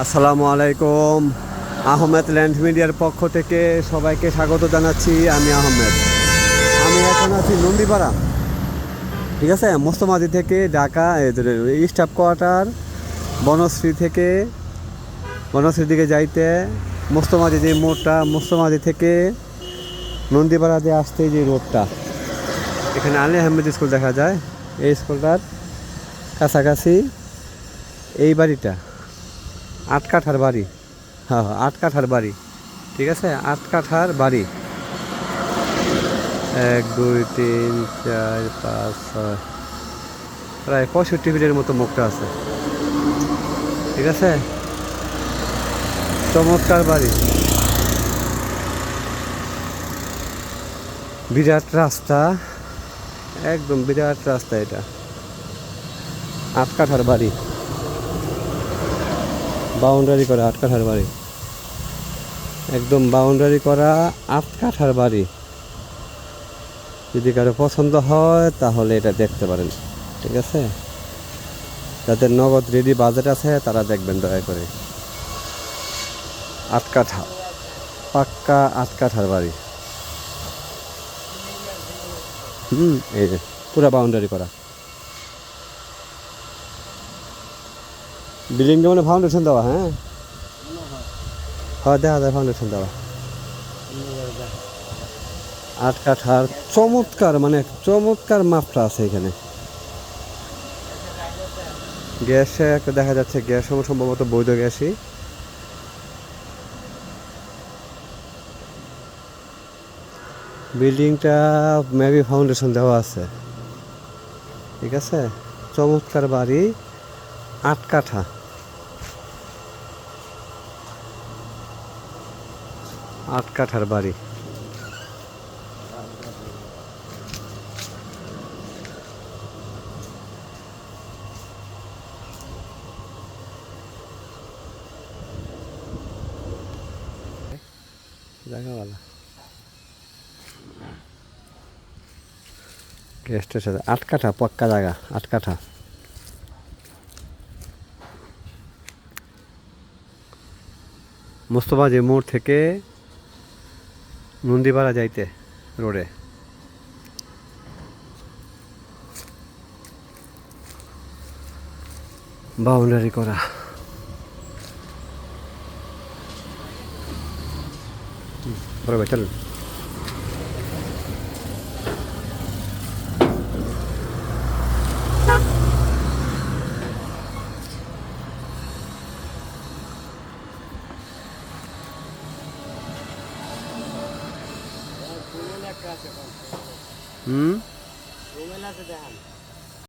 আসসালামু আলাইকুম। আহমেদ ল্যান্ড মিডিয়ার পক্ষ থেকে সবাইকে স্বাগত জানাচ্ছি। আমি আহমেদ। আমি এখন আছি নন্দীপাড়া, ঠিক আছে। মোস্তমাদি থেকে ঢাকা স্টাফ কোয়ার্টার বনশ্রী দিকে যাইতে মোস্তমাদি যে মোড়টা, মোস্তমাদি থেকে নন্দীপাড়া দিয়ে আসতে যে রোডটা, এখানে আলী আহমেদ স্কুল দেখা যায়। এই স্কুলটার কাছাকাছি এই বাড়িটা 8 কাঠার বাড়ি। হ্যাঁ, 8 কাঠার বাড়ি, ঠিক আছে। 8 কাঠার বাড়ি, 1 2 3 4 5 6, প্রায় 65 ফিটের মতো মুখটা আছে, ঠিক আছে। চমৎকার বাড়ি, বিরাট রাস্তা, একদম বিরাট রাস্তা। এটা 8 কাঠার বাড়ি, বাউন্ডারি করা 8 কাঠার বাড়ি, একদম বাউন্ডারি করা 8 কাঠার বাড়ি। যদি কারো পছন্দ হয় তাহলে এটা দেখতে পারেন, ঠিক আছে। যাদের নগদ রেডি বাজেট আছে তারা দেখবেন দয়া করে। 8 কাঠা, পাক্কা 8 কাঠার বাড়ি। এই যে পুরা বাউন্ডারি করা বিল্ডিংটা, মানে ফাউন্ডেশন দেওয়া। হ্যাঁ হ্যাঁ, দেখা যায় ফাউন্ডেশন দেওয়া। 8 কাঠার চমৎকার, মানে চমৎকার মাপটা আছে এখানে। গ্যাসে একটা দেখা যাচ্ছে, গ্যাস সম্ভবত বৈধ গ্যাসই। বিল্ডিংটা মেবি ফাউন্ডেশন দেওয়া আছে, ঠিক আছে। চমৎকার বাড়ি, 8 কাঠা, 8 কাঠার বাড়ি। জায়গাওয়ালা গ্যাসটার সাথে 8 কাঠা পাক্কা জায়গা, 8 কাঠা। মোস্তফাজি মোড় থেকে নন্দীপাড়া যাইতে রোডে বাউন্ডারি করা। বড় ভাই চলুন। হুম,